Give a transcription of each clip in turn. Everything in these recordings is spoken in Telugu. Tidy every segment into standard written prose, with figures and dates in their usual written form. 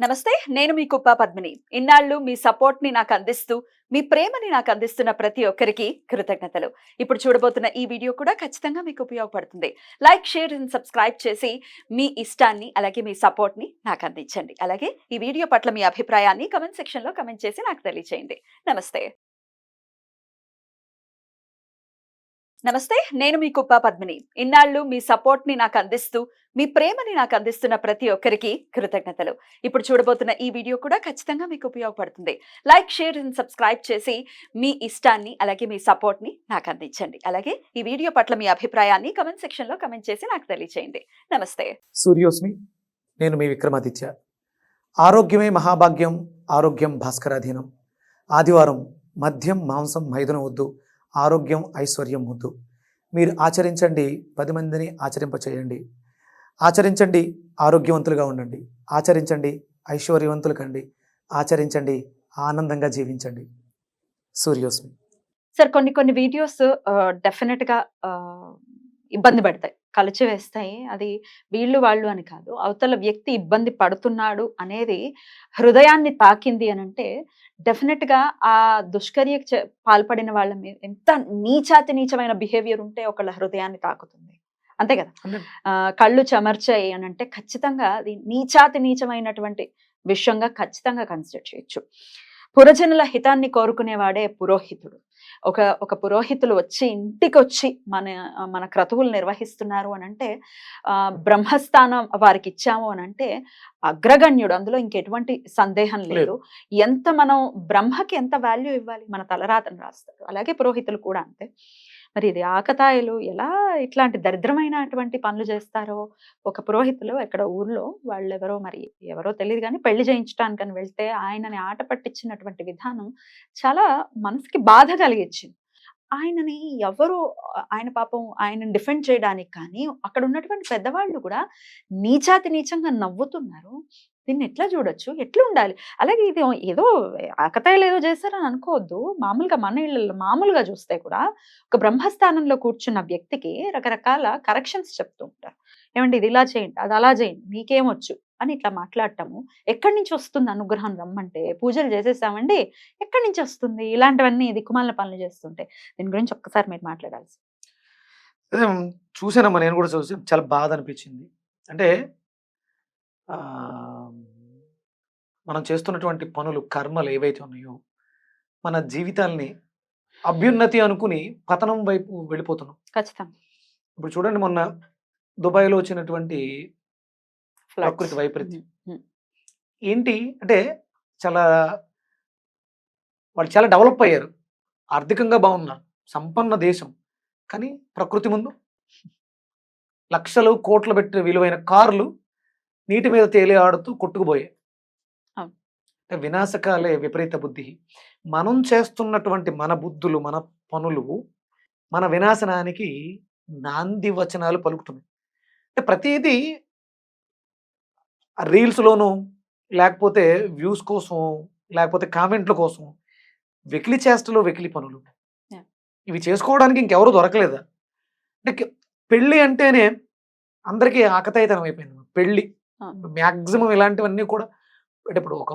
నమస్తే. నేను మీ కుప్ప పద్మిని. ఇన్నాళ్ళు మీ సపోర్ట్‌ని నాకందిస్తూ, మీ ప్రేమని నాకందిస్తున్న ప్రతి ఒక్కరికి కృతజ్ఞతలు. ఇప్పుడు చూడబోతున్న ఈ వీడియో కూడా ఖచ్చితంగా మీకు ఉపయోగపడుతుంది. లైక్, షేర్ అండ్ సబ్స్క్రైబ్ చేసి మీ ఇష్టాన్ని, అలాగే మీ సపోర్ట్‌ని నాకందించండి. అలాగే ఈ వీడియో పట్ల మీ అభిప్రాయాన్ని కామెంట్ సెక్షన్‌లో కామెంట్ చేసి నాకు తెలియజేయండి. నమస్తే. నమస్తే. నేను మీ కుప్ప పద్మిని. ఇన్నాళ్ళు మీ సపోర్ట్‌ని నాకందిస్తూ, మీ ప్రేమని నాకందిస్తున్న ప్రతి ఒక్కరికి కృతజ్ఞతలు. ఇప్పుడు చూడబోతున్న ఈ వీడియో కూడా ఖచ్చితంగా మీకు ఉపయోగపడుతుంది. లైక్, షేర్ అండ్ సబ్స్క్రైబ్ చేసి మీ ఇష్టాన్ని, అలాగే మీ సపోర్ట్‌ని నాకందించండి. అలాగే ఈ వీడియో పట్ల మీ అభిప్రాయాన్ని కామెంట్ సెక్షన్‌లో కామెంట్ చేసి నాకు తెలియజేయండి. నమస్తే. సూర్యోస్మి. నేను మీ విక్రమాదిత్య. ఆరోగ్యమే మహాభాగ్యం, ఆరోగ్యం భాస్కరాధీనం. ఆదివారం మద్యం మాంసం మైదనం వద్దు, ఆరోగ్యం ఐశ్వర్యం వద్దు. మీరు ఆచరించండి, 10 మందిని ఆచరింపచేయండి. ఆచరించండి, ఆరోగ్యవంతులుగా ఉండండి. ఆచరించండి, ఐశ్వర్యవంతులు కండి. ఆచరించండి, ఆనందంగా జీవించండి. సూర్యోస్మి. సార్ కొన్ని వీడియోస్ డెఫినిట్‌గా ఇబ్బంది పెడతాయి. కలిచివేస్తాయి. అది వీళ్ళు, వాళ్ళు అని కాదు. అవతల వ్యక్తి ఇబ్బంది పడుతున్నాడు అనేది హృదయాన్ని తాకింది అనంటే డెఫినిట్‌గా ఆ దుష్చర్యకు పాల్పడిన వాళ్ళ మీద ఎంత నీచాతి నీచమైన బిహేవియర్ ఉంటే ఒకళ్ళ హృదయాన్ని తాకుతుంది. అంతే కదా! కళ్ళు చెమర్చాయి అనంటే ఖచ్చితంగా అది నీచాతి నీచమైనటువంటి విషయంగా ఖచ్చితంగా కన్సిడర్ చేయొచ్చు. పురజనుల హితాన్ని కోరుకునేవాడే పురోహితుడు. ఒక పురోహితులు వచ్చి ఇంటికొచ్చి మన క్రతువులు నిర్వహిస్తున్నారు అనంటే బ్రహ్మస్థానం వారికి ఇచ్చాము అనంటే అగ్రగణ్యుడు. అందులో ఇంకెటువంటి సందేహం లేదు. ఎంత మనం బ్రహ్మకి ఎంత వాల్యూ ఇవ్వాలి, మన తలరాతను రాస్తాడు. అలాగే పురోహితులు కూడా అంతే. మరి ఇది ఆకతాయిలు ఎలా ఇట్లాంటి దరిద్రమైనటువంటి పనులు చేస్తారో, ఒక పురోహితులు ఎక్కడ ఊర్లో వాళ్ళెవరో మరి ఎవరో తెలియదు కానీ పెళ్లి చేయించడానికని వెళ్తే ఆయనని ఆట పట్టించినటువంటి విధానం చాలా మనసుకి బాధ కలిగించింది. ఆయనని ఎవరు ఆయన పాపం ఆయనని డిఫెండ్ చేయడానికి కానీ అక్కడ ఉన్నటువంటి పెద్దవాళ్ళు కూడా నీచాతి నీచంగా నవ్వుతున్నారు. దీన్ని ఎట్లా చూడొచ్చు? ఎట్లుండాలి? అలాగే ఇది ఏదో ఆకతాయిలు ఏదో చేశారని అనుకోవద్దు. మామూలుగా మన ఇళ్ళల్లో మామూలుగా చూస్తే కూడా ఒక బ్రహ్మస్థానంలో కూర్చున్న వ్యక్తికి రకరకాల కరెక్షన్స్ చెప్తూ ఉంటారు. ఏమండి ఇది ఇలా చేయండి, అది అలా చేయండి, మీకేమొచ్చు అని ఇట్లా మాట్లాడటము. ఎక్కడి నుంచి వస్తుంది అనుగ్రహం రమ్మంటే? పూజలు చేసేసామండి, ఎక్కడి నుంచి వస్తుంది? ఇలాంటివన్నీ దిక్కుమాలిన పనులు చేస్తుంటే దీని గురించి ఒక్కసారి మీరు మాట్లాడాలి. అదే చూసానమ్మా, నేను కూడా చూసాను. చాలా బాధ అనిపించింది. అంటే మనం చేస్తున్నటువంటి పనులు, కర్మలు ఏవైతే ఉన్నాయో మన జీవితాల్ని అభ్యున్నతి అనుకుని పతనం వైపు వెళ్ళిపోతున్నాం. ఖచ్చితంగా. ఇప్పుడు చూడండి, మొన్న దుబాయ్లో వచ్చినటువంటి ప్రకృతి వైపరీత్యం ఏంటి అంటే, చాలా వాళ్ళు చాలా డెవలప్ అయ్యారు, ఆర్థికంగా బాగున్నారు, సంపన్న దేశం. కానీ ప్రకృతి ముందు లక్షలు కోట్లు పెట్టి విలువైన కార్లు నీటి మీద తేలి ఆడుతూ కొట్టుకుపోయాయి. వినాశకాలే విపరీత బుద్ధి. మనం చేస్తున్నటువంటి మన బుద్ధులు, మన పనులు మన వినాశనానికి నాంది వచనాలు పలుకుతున్నాయి. అంటే ప్రతిదీ రీల్స్లోనూ, లేకపోతే వ్యూస్ కోసం, లేకపోతే కామెంట్ల కోసం వెకిలి చేష్టలు, వెకిలి పనులు ఇవి చేసుకోవడానికి ఇంకెవరు దొరకలేదా? అంటే పెళ్ళి అంటేనే అందరికీ ఆకతాయితనం అయిపోయింది. పెళ్ళి మ్యాక్సిమం ఇలాంటివన్నీ కూడా అంటే ఇప్పుడు ఒక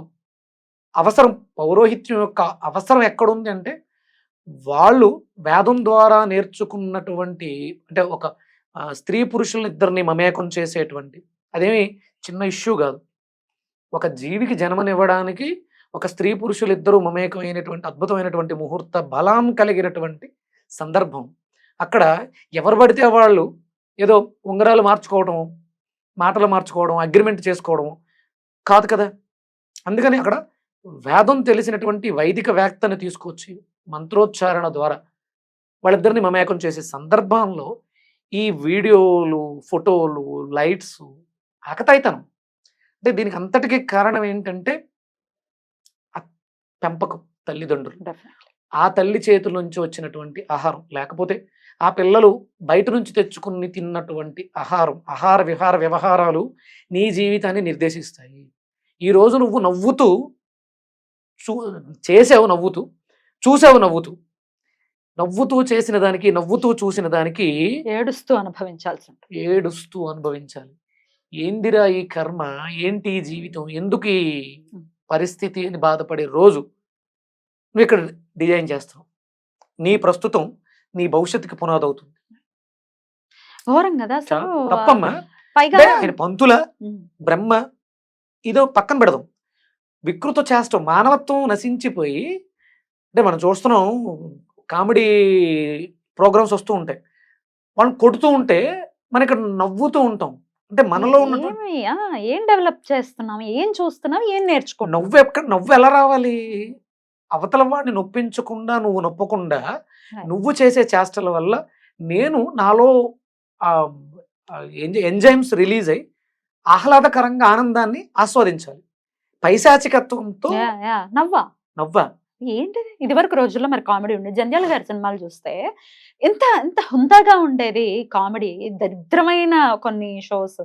అవసరం, పౌరోహిత్యం యొక్క అవసరం ఎక్కడుంది అంటే వాళ్ళు వేదం ద్వారా నేర్చుకున్నటువంటి, అంటే ఒక స్త్రీ పురుషులను ఇద్దరిని మమేకం చేసేటువంటి, అదేమి చిన్న ఇష్యూ కాదు. ఒక జీవికి జన్మనివ్వడానికి ఒక స్త్రీ పురుషులు ఇద్దరు మమేకమైనటువంటి అద్భుతమైనటువంటి ముహూర్త బలం కలిగినటువంటి సందర్భం. అక్కడ ఎవరు పడితే వాళ్ళు ఏదో ఉంగరాలు మార్చుకోవడం, మాటలు మార్చుకోవడం, అగ్రిమెంట్ చేసుకోవడం కాదు కదా. అందుకని అక్కడ వేదం తెలిసినటువంటి వైదిక వేత్తని తీసుకొచ్చి మంత్రోచ్చారణ ద్వారా వాళ్ళిద్దరిని మమేకం చేసే సందర్భంలో ఈ వీడియోలు, ఫోటోలు, లైట్స్, ఆకతాయితనం. అంటే దీనికి అంతటికీ కారణం ఏంటంటే పెంపకం, తల్లిదండ్రులు. ఆ తల్లి చేతుల నుంచి వచ్చినటువంటి ఆహారం, లేకపోతే ఆ పిల్లలు బయట నుంచి తెచ్చుకుని తిన్నటువంటి ఆహారం, ఆహార విహార వ్యవహారాలు నీ జీవితాన్ని నిర్దేశిస్తాయి. ఈరోజు నువ్వు నవ్వుతూ చేసావు, నవ్వుతూ చూసావు, నవ్వుతూ చేసిన దానికి, నవ్వుతూ చూసిన దానికి ఏడుస్తూ అనుభవించాలి. ఏందిరా ఈ కర్మ, ఏంటి ఈ జీవితం, ఎందుకు ఈ పరిస్థితి అని బాధపడే రోజు నువ్వు ఇక్కడ డిజైన్ చేస్తావు. నీ ప్రస్తుతం నీ భవిష్యత్తుకి పునాది అవుతుంది. ఘోరం కదా అసలు. తప్పమ్మా. పైగా అంటే ఆయన పంతుల ఉమ్, బ్రహ్మ ఇదో పక్కన పెడదాం. వికృత చేష్టం, మానవత్వం నశించిపోయి, అంటే మనం చూస్తున్నాం కామెడీ ప్రోగ్రామ్స్ వస్తూ ఉంటాయి, వాళ్ళని కొడుతూ ఉంటే మనం ఇక్కడ నవ్వుతూ ఉంటాం. అంటే మనలో ఉన్నటువంటి ఏమి ఏం డెవలప్ చేస్తున్నాం, ఏం చూస్తున్నాం, ఏం నేర్చుకుంటున్నాం? నవ్వు ఎలా రావాలి? అవతల వాడిని నొప్పించకుండా, నువ్వు నొప్పకుండా, నువ్వు చేసే చేష్టల వల్ల నేను నాలో ఎంజైమ్స్ రిలీజ్ అయ్యి ఆహ్లాదకరంగా ఆనందాన్ని ఆస్వాదించాలి. పైశాచికత్వంతో యా, యా, నవ్వా నవ్వా ఏంటిది? ఇది వరకు రోజుల్లో మరి కామెడీ ఉండేది. జంధ్యాల గారి సినిమాలు చూస్తే ఎంత ఎంత హుందాగా ఉండేది కామెడీ. దరిద్రమైన కొన్ని షోస్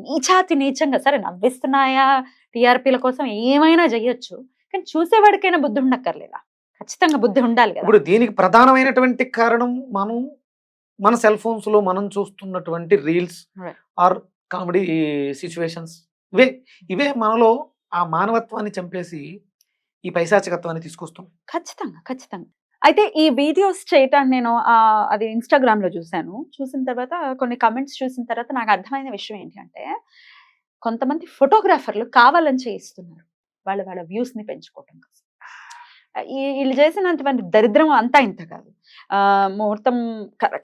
నీచాతి నీచంగా, సరే నవ్విస్తున్నాయా టీఆర్పీల కోసం ఏమైనా చెయ్యొచ్చు, కానీ చూసేవాడికైనా బుద్ధి ఉండక్కర్లేదా? ఖచ్చితంగా బుద్ధి ఉండాలి కదా. ఇప్పుడు దీనికి ప్రధానమైనటువంటి కారణం మన సెల్ ఫోన్స్ లో మనం చూస్తున్నటువంటి reels Right. Or comedy situations. ఇవే మనలో ఆ మానవత్వాన్ని చంపేసి ఈ పైశాచికత్వాన్ని తీసుకొస్తాం. ఖచ్చితంగా ఖచ్చితంగా. అయితే ఈ వీడియోస్ చేయటాన్ని నేను అది ఇన్స్టాగ్రామ్ లో చూశాను. చూసిన తర్వాత కొన్ని కమెంట్స్ చూసిన తర్వాత నాకు అర్థమైన విషయం ఏంటి అంటే, కొంతమంది ఫోటోగ్రాఫర్లు కావాలని చేయిస్తున్నారు వాళ్ళ వాళ్ళ వ్యూస్ ని పెంచుకోవటం కోసం. వీళ్ళు చేసినంతమంది దరిద్రం అంతా ఇంత కాదు. ముహూర్తం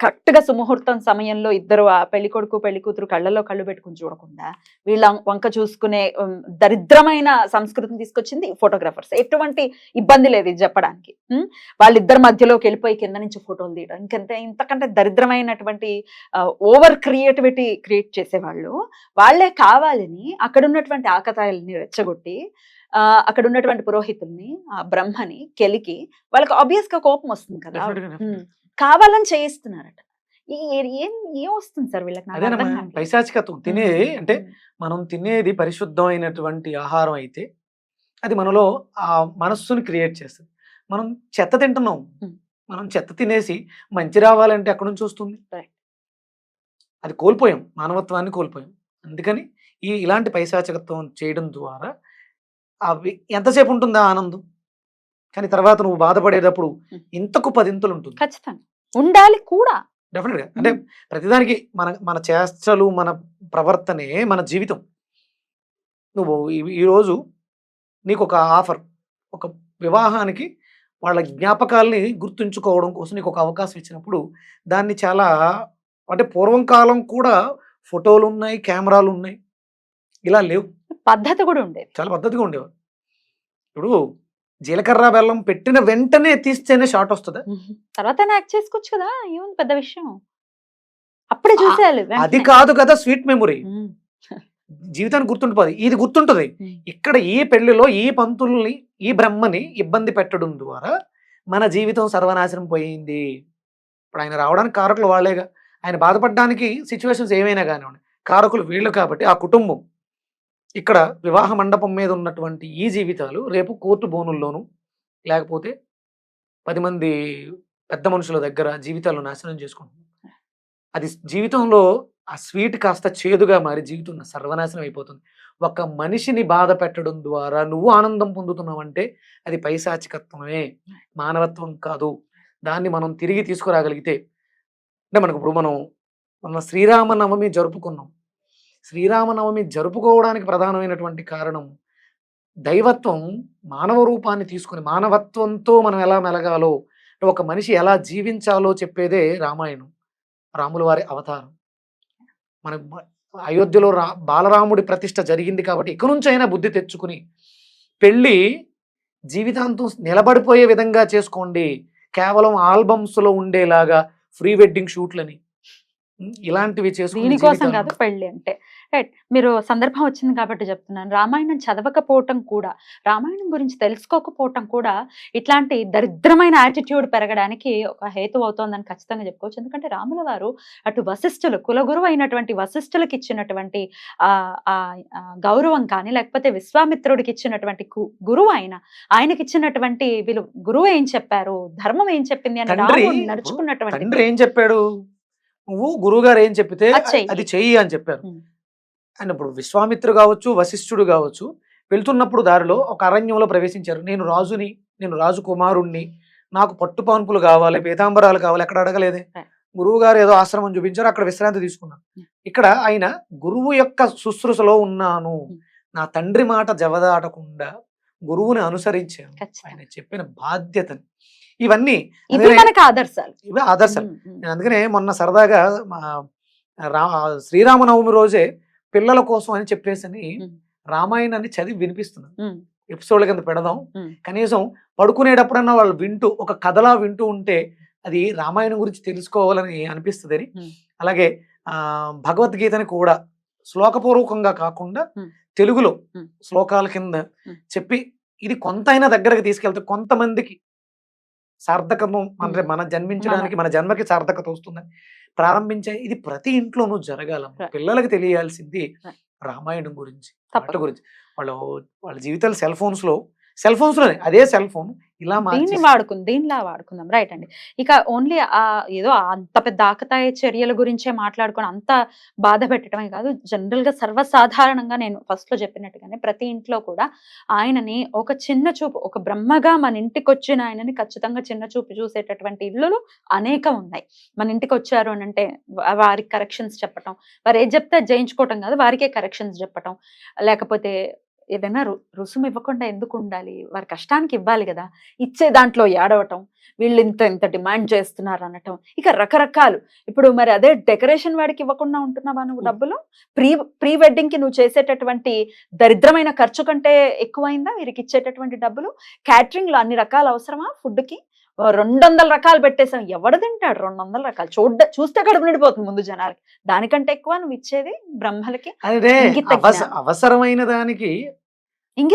కరెక్ట్ గా సుముహూర్తం సమయంలో ఇద్దరు ఆ పెళ్లి కొడుకు పెళ్లి కూతురు కళ్ళలో కళ్ళు పెట్టుకుని చూడకుండా వీళ్ళ వంక చూసుకునే దరిద్రమైన సంస్కృతిని తీసుకొచ్చింది ఫోటోగ్రాఫర్స్. ఎటువంటి ఇబ్బంది లేదు ఇది చెప్పడానికి. వాళ్ళిద్దరి మధ్యలోకి వెళ్ళిపోయి కింద నుంచి ఫోటోలు తీయడం, ఇంతకంటే దరిద్రమైనటువంటి ఓవర్ క్రియేటివిటీ క్రియేట్ చేసేవాళ్ళు వాళ్ళే కావాలని అక్కడ ఉన్నటువంటి ఆకతాయిల్ని రెచ్చగొట్టి అక్కడ ఉన్నటువంటి పురోహితుల్ని, ఆ బ్రహ్మని కెలికి వాళ్ళకి ఆబ్వియస్ గా కోపం వస్తుంది కదా, కావాలని చేయిస్తున్నారట. ఏం ఏం వస్తుంది సార్ వీళ్ళకి? నాకు అర్థం అదేనమ్మా కావట్లేదు. పైశాచికత్వం. తినేది అంటే మనం తినేది పరిశుద్ధమైనటువంటి ఆహారం అయితే అది మనలో ఆ మనస్సుని క్రియేట్ చేస్తుంది. మనం చెత్త తింటున్నాం. మనం చెత్త తినేసి మంచి రావాలంటే ఎక్కడి నుంచి వస్తుంది? Right. అది కోల్పోయాం, మానవత్వాన్ని కోల్పోయాం. అందుకని ఇలాంటి పైశాచికత్వం చేయడం ద్వారా అవి ఎంతసేపు ఉంటుందా ఆనందం, కానీ తర్వాత నువ్వు బాధపడేటప్పుడు ఇంతకు పదింతలు ఉంటుంది. ఖచ్చితంగా ఉండాలి కూడా. డెఫినెట్ గా. అంటే ప్రతిదానికి మన చేష్టలు, మన ప్రవర్తనే మన జీవితం. నువ్వు ఈరోజు నీకు ఒక ఆఫర్, ఒక వివాహానికి వాళ్ళ జ్ఞాపకాల్ని గుర్తుంచుకోవడం కోసం నీకు ఒక అవకాశం ఇచ్చినప్పుడు దాన్ని చాలా, అంటే పూర్వం కాలం కూడా ఫోటోలు ఉన్నాయి, కెమెరాలు ఉన్నాయి, ఇలా లేవు. పద్ధతి కూడా ఉండేది, చాలా పద్ధతిగా ఉండేవారు. ఇప్పుడు జీలకర్ర బెల్లం పెట్టిన వెంటనే తీస్తేనే షాట్ వస్తుందా? తర్వాత యాక్ట్ చేసుకోవచ్చు కదా, ఏముంది పెద్ద విషయం, అప్పుడే చూసేయాలి అది కాదు కదా స్వీట్ మెమొరీ. జీవితానికి గుర్తుండిపోదు, ఇది గుర్తుంటది. ఇక్కడ ఈ పెళ్లిలో ఈ పంతుల్ని, ఈ బ్రహ్మని ఇబ్బంది పెట్టడం ద్వారా మన జీవితం సర్వనాశనం పోయింది. ఇప్పుడు ఆయన రావడానికి కారకులు వాళ్ళేగా. ఆయన బాధపడడానికి సిచ్యువేషన్స్ ఏమైనా కానివ్వండి, కారకులు వీళ్ళు కాబట్టి ఆ కుటుంబం. ఇక్కడ వివాహ మండపం మీద ఉన్నటువంటి ఈ జీవితాలు రేపు కోర్టు బోనుల్లోనూ లేకపోతే 10 మంది పెద్ద మనుషుల దగ్గర జీవితాలు నాశనం చేసుకుంటున్నాం. అది జీవితంలో ఆ స్వీట్ కాస్త చేదుగా మారి జీవితం సర్వనాశనం అయిపోతుంది. ఒక మనిషిని బాధ పెట్టడం ద్వారా నువ్వు ఆనందం పొందుతున్నావంటే అది పైశాచికత్వమే, మానవత్వం కాదు. దాన్ని మనం తిరిగి తీసుకురాగలిగితే, అంటే మనకు ఇప్పుడు మన శ్రీరామనవమి జరుపుకున్నాం. శ్రీరామనవమి జరుపుకోవడానికి ప్రధానమైనటువంటి కారణం దైవత్వం మానవ రూపాన్ని తీసుకుని మానవత్వంతో మనం ఎలా మెలగాలో, ఒక మనిషి ఎలా జీవించాలో చెప్పేదే రామాయణం, రాముల వారి అవతారం. మన అయోధ్యలో బాలరాముడి ప్రతిష్ఠ జరిగింది కాబట్టి ఇక నుంచైనా బుద్ధి తెచ్చుకుని పెళ్ళి జీవితాంతం నిలబడిపోయే విధంగా చేసుకోండి. కేవలం ఆల్బమ్స్లో ఉండేలాగా ఫ్రీ వెడ్డింగ్ షూట్లని ఇలాంటివి చేసుకుని దీనికోసం కాదు పెళ్లి అంటే. రైట్, మీరు సందర్భం వచ్చింది కాబట్టి చెప్తున్నాను. రామాయణం చదవకపోవటం కూడా, రామాయణం గురించి తెలుసుకోకపోవటం కూడా ఇట్లాంటి దరిద్రమైన యాటిట్యూడ్ పెరగడానికి ఒక హేతు అవుతోందని ఖచ్చితంగా చెప్పుకోవచ్చు. ఎందుకంటే రాముల వారు అటు వశిష్ఠులు, కులగురువు అయినటువంటి వశిష్ఠులకి ఇచ్చినటువంటి గౌరవం కానీ, లేకపోతే విశ్వామిత్రుడికి ఇచ్చినటువంటి గురువు ఆయనకి ఇచ్చినటువంటి వీళ్ళు గురువు ఏం చెప్పారు, ధర్మం ఏం చెప్పింది అని రాముడు నడుచుకున్నటువంటి తండ్రి ఏం చెప్పాడు, నువ్వు గురువు గారు ఏం చెప్పితే అది చెయ్యి అని చెప్పారు. ఆయన ఇప్పుడు విశ్వామిత్రుడు కావచ్చు, వశిష్ఠుడు కావచ్చు, వెళ్తున్నప్పుడు దారిలో ఒక అరణ్యంలో ప్రవేశించారు. నేను రాజు కుమారుణ్ణి, నాకు పట్టు పాన్పులు కావాలి, పీతాంబరాలు కావాలి, ఎక్కడ అడగలేదే. గురువు గారు ఏదో ఆశ్రమం చూపించారు, అక్కడ విశ్రాంతి తీసుకున్నాను. ఇక్కడ ఆయన గురువు యొక్క శుశ్రూషలో ఉన్నాను, నా తండ్రి మాట జవదాటకుండా గురువుని అనుసరించాను, ఆయన చెప్పిన బాధ్యతని. ఇవన్నీ ఆదర్శాలు, ఇవే ఆదర్శాలు. నేను అందుకనే మొన్న సరదాగా శ్రీరామనవమి రోజే పిల్లల కోసం అని చెప్పేసి రామాయణాన్ని చదివి వినిపిస్తున్నాను. ఎపిసోడ్ల కింద పెడదాం, కనీసం పడుకునేటప్పుడన్నా వాళ్ళు వింటూ ఒక కథలా వింటూ ఉంటే అది రామాయణం గురించి తెలుసుకోవాలని అనిపిస్తుంది. అలాగే భగవద్గీతని కూడా శ్లోకపూర్వకంగా కాకుండా తెలుగులో శ్లోకాల కింద చెప్పి ఇది కొంతైనా దగ్గరకు తీసుకెళ్తే కొంతమందికి సార్థకము, అంటే మన జన్మించడానికి మన జన్మకి సార్థకత వస్తుందని ప్రారంభించే ఇది ప్రతి ఇంట్లోనూ జరగాల. పిల్లలకి తెలియాల్సింది రామాయణం గురించి, పాట గురించి. వాళ్ళ జీవితాలు సెల్ ఫోన్స్ లోనే అదే సెల్ ఫోన్ ఇలా దీనిలా వాడుకుందాం. రైట్ అండి. ఇక ఓన్లీ ఏదో అంత పెద్ద ఆకతాయి చర్యల గురించే మాట్లాడుకుని అంత బాధ పెట్టడమే కాదు, జనరల్ గా సర్వసాధారణంగా నేను ఫస్ట్ లో చెప్పినట్టుగానే ప్రతి ఇంట్లో కూడా ఆయనని ఒక చిన్న చూపు, ఒక బ్రహ్మగా మన ఇంటికి వచ్చిన ఆయనని ఖచ్చితంగా చిన్న చూపు చూసేటటువంటి ఇళ్ళు అనేకం ఉన్నాయి. మన ఇంటికి వచ్చారు అని అంటే వారికి కరెక్షన్స్ చెప్పటం, వారు ఏది చెప్తే జయించుకోవటం కాదు, వారికే కరెక్షన్స్ చెప్పటం, లేకపోతే ఏదైనా రుసుము ఇవ్వకుండా ఎందుకు ఉండాలి, వారి కష్టానికి ఇవ్వాలి కదా, ఇచ్చే దాంట్లో ఏడవటం, వీళ్ళు ఇంత డిమాండ్ చేస్తున్నారు అనటం, ఇక రకరకాలు. ఇప్పుడు మరి అదే డెకరేషన్ వాడికి ఇవ్వకుండా ఉంటున్నావా నువ్వు డబ్బులు? ప్రీ వెడ్డింగ్ కి నువ్వు చేసేటటువంటి దరిద్రమైన ఖర్చు కంటే ఎక్కువైందా వీరికి ఇచ్చేటటువంటి డబ్బులు? క్యాటరింగ్ లో అన్ని రకాల అవసరమా? ఫుడ్ కి 200 రకాలు పెట్టేసాం, ఎవడు తింటాడు 200 రకాలు? చూస్తే కడుపు నిండిపోతుంది ముందు జనాలకి, దానికంటే ఎక్కువ నువ్వు ఇచ్చేది బ్రహ్మలకి. అవసరమైన దానికి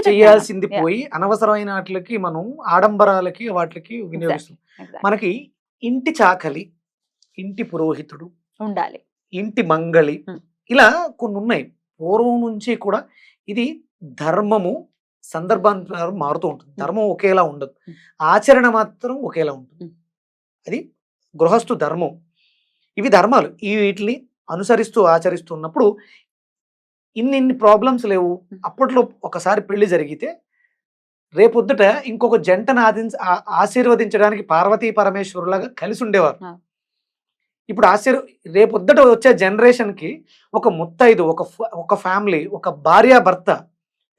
చేయాల్సింది పోయి అనవసరమైన వాటికి మనం ఆడంబరాలకి వాటికి వినియోగిస్తాం. మనకి ఇంటి చాకలి, ఇంటి పురోహితుడు ఉండాలి, ఇంటి మంగళి, ఇలా కొన్ని ఉన్నాయి. పూర్వం నుంచి కూడా ఇది ధర్మము సందర్భానుసారం మారుతూ ఉంటుంది. ధర్మం ఒకేలా ఉండదు, ఆచరణ మాత్రం ఒకేలా ఉంటుంది. అది గృహస్థు ధర్మం. ఇవి ధర్మాలు, వీటిని అనుసరిస్తూ ఆచరిస్తున్నప్పుడు ఇన్ని ప్రాబ్లమ్స్ లేవు. అప్పట్లో ఒకసారి పెళ్లి జరిగితే రేపొద్దుట ఇంకొక జంటను ఆశీర్వదించడానికి పార్వతీ పరమేశ్వరులాగా కలిసి ఉండేవారు. ఇప్పుడు రేపొద్దుట వచ్చే జనరేషన్ కి ఒక ముత్తైదు, ఒక ఫ్యామిలీ, ఒక భార్య భర్త,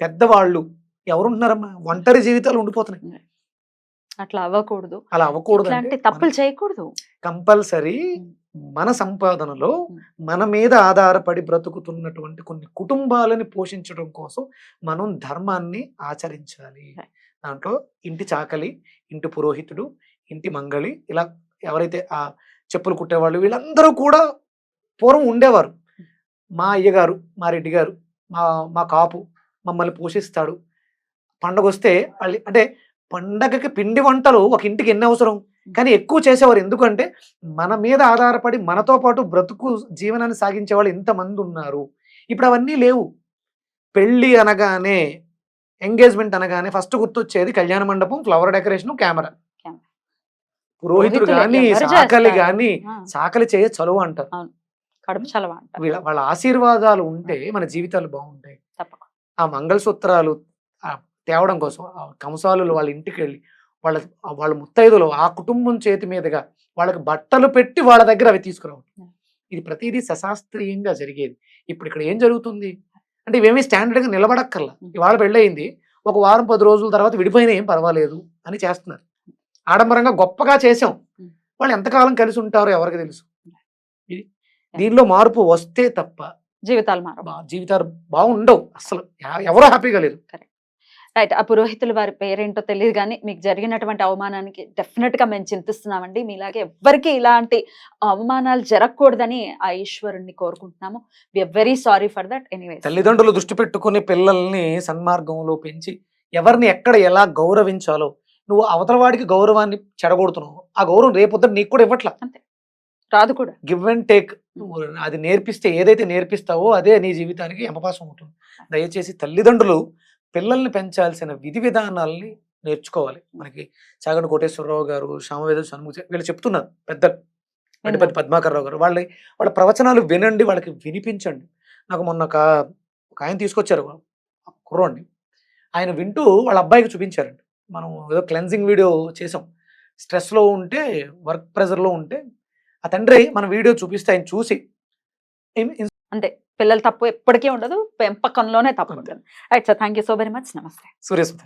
పెద్దవాళ్ళు ఎవరుంటున్నారమ్మా? ఒంటరి జీవితాలు ఉండిపోతున్నాయి. అట్లా అవ్వకూడదు, అలా అవ్వకూడదు, తప్పులు చేయకూడదు. కంపల్సరీ మన సంపాదనలో మన మీద ఆధారపడి బ్రతుకుతున్నటువంటి కొన్ని కుటుంబాలని పోషించడం కోసం మనం ధర్మాన్ని ఆచరించాలి. దాంట్లో ఇంటి చాకలి, ఇంటి పురోహితుడు, ఇంటి మంగళి, ఇలా ఎవరైతే ఆ చెప్పులు కుట్టేవాళ్ళు వీళ్ళందరూ కూడా పూర్వం ఉండేవారు. మా అయ్యగారు, మా రెడ్డి గారు, మా కాపు మమ్మల్ని పోషిస్తాడు. పండగ వస్తే అంటే పండగకి పిండి వంటలు ఒక ఇంటికి ఎన్ని అవసరం, కానీ ఎక్కువ చేసేవారు. ఎందుకంటే మన మీద ఆధారపడి మనతో పాటు బ్రతుకు జీవనాన్ని సాగించే వాళ్ళు ఇంతమంది ఉన్నారు. ఇప్పుడు అవన్నీ లేవు. పెళ్లి అనగానే, ఎంగేజ్మెంట్ అనగానే ఫస్ట్ గుర్తొచ్చేది కళ్యాణ మండపం, ఫ్లవర్ డెకరేషన్, కెమెరా. పురోహితుడు గాని సాకలి గాని సాకలి చేయ చలువ అంటారు, వాళ్ళ ఆశీర్వాదాలు ఉంటే మన జీవితాలు బాగుంటాయి. ఆ మంగళసూత్రాలు తేవడం కోసం కంసాలు వాళ్ళ ఇంటికి వెళ్ళి వాళ్ళ ముత్తైదులు ఆ కుటుంబం చేతి మీదుగా వాళ్ళకి బట్టలు పెట్టి వాళ్ళ దగ్గర అవి తీసుకురావడం, ఇది ప్రతిదీ సశాస్త్రీయంగా జరిగేది. ఇప్పుడు ఇక్కడ ఏం జరుగుతుంది అంటే ఇవేమీ స్టాండర్డ్ గా నిలబడక్కర్లా. ఇవాళ పెళ్ళయింది, ఒక వారం 10 రోజుల తర్వాత విడిపోయినా ఏం పర్వాలేదు అని చేస్తున్నారు. ఆడంబరంగా గొప్పగా చేసాం, వాళ్ళు ఎంతకాలం కలిసి ఉంటారో ఎవరికి తెలుసు. దీనిలో మార్పు వస్తే తప్ప జీవితాలు బాగుండవు, అసలు ఎవరో హ్యాపీగా లేరు. రైట్. ఆ పురోహితులు వారి పేరేంటో తెలియదు కానీ మీకు జరిగినటువంటి అవమానానికి డెఫినెట్ గా మేము చింతిస్తున్నామండి. మీలాగే ఎవ్వరికి ఇలాంటి అవమానాలు జరగకూడదని ఆ ఈశ్వరుణ్ణి కోరుకుంటున్నాము. We are very sorry for that. Anyway, తల్లిదండ్రులు దృష్టి పెట్టుకుని పిల్లల్ని సన్మార్గంలో పెంచి ఎవరిని ఎక్కడ ఎలా గౌరవించాలో, నువ్వు అవతల వాడికి గౌరవాన్ని చెడగొడుతున్నావు, ఆ గౌరవం రేపొద్దు నీకు కూడా ఇవ్వట్లా, అంతే రాదు కూడా. గివ్ అండ్ టేక్, అది నేర్పిస్తే ఏదైతే నేర్పిస్తావో అదే నీ జీవితానికి యమపాసం అవుతుంది. దయచేసి తల్లిదండ్రులు పిల్లల్ని పెంచాల్సిన విధి విధానాలని నేర్చుకోవాలి. మనకి చాగంటి కోటేశ్వరరావు గారు, శ్యామవేద షణ్ముఖ వీళ్ళు చెప్తున్నారు, పెద్దలు, పద్మాకర్ రావు గారు, వాళ్ళ ప్రవచనాలు వినండి, వాళ్ళకి వినిపించండి. నాకు మొన్న ఒక ఆయన తీసుకొచ్చారు కుర్రోడిని. ఆయన వింటూ వాళ్ళ అబ్బాయికి చూపించారండి. మనం ఏదో క్లెన్జింగ్ వీడియో చేసాం. స్ట్రెస్‌లో ఉంటే, వర్క్ ప్రెషర్‌లో ఉంటే, ఆ తండ్రి మన వీడియో చూపిస్తే ఆయన చూసి ఇన్ ఇన్స్ అంతే. పిల్లల తప్పు ఎప్పటికీ ఉండదు. పెంపకంలోనే తప్పు అంతే. ఉంటుంది. Right sir. Thank you so very much. నమస్తే. సూర్యసుధ